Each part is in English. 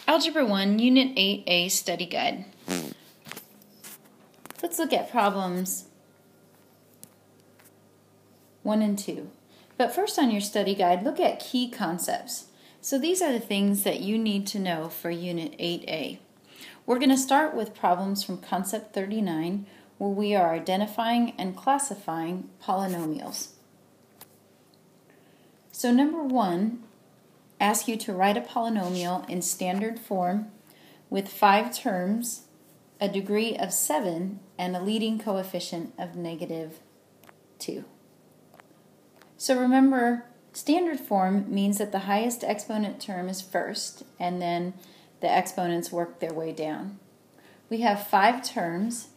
Algebra 1, Unit 8A Study Guide. Let's look at problems 1 and 2. But first on your study guide, look at key concepts. So these are the things that you need to know for Unit 8A. We're going to start with problems from Concept 39, where we are identifying and classifying polynomials. So number 1, ask you to write a polynomial in standard form with 5 terms, a degree of 7, and a leading coefficient of -2. So remember, standard form means that the highest exponent term is first, and then the exponents work their way down. We have 5 terms,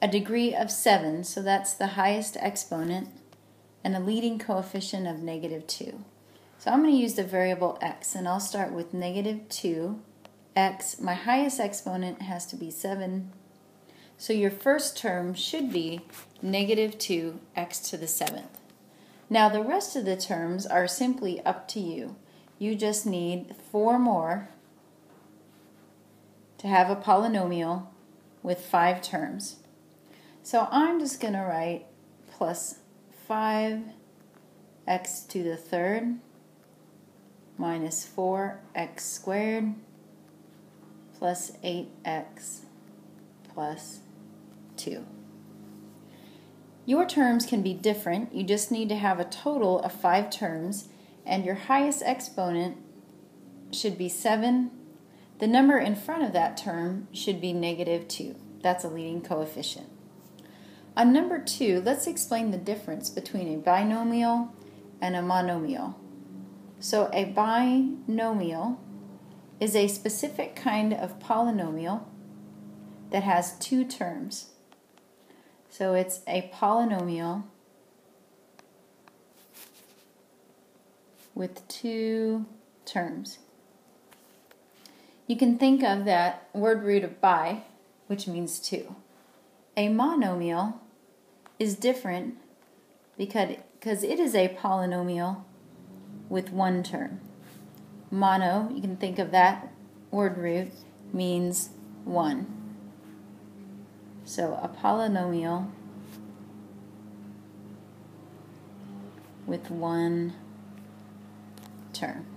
a degree of 7, so that's the highest exponent, and a leading coefficient of -2. So I'm going to use the variable x, and I'll start with -2x. My highest exponent has to be 7. So your first term should be -2x to the 7th. Now the rest of the terms are simply up to you. You just need 4 more to have a polynomial with 5 terms. So I'm just going to write plus 5x to the 3rd minus 4x squared plus 8x plus 2. Your terms can be different. You just need to have a total of 5 terms, and your highest exponent should be 7. The number in front of that term should be -2. That's a leading coefficient. On number 2, let's explain the difference between a binomial and a monomial. So a binomial is a specific kind of polynomial that has 2 terms. So it's a polynomial with 2 terms. You can think of that word root of bi, which means 2. A monomial is different because it is a polynomial with 1 term. Mono, you can think of that word root, means 1. So a polynomial with 1 term.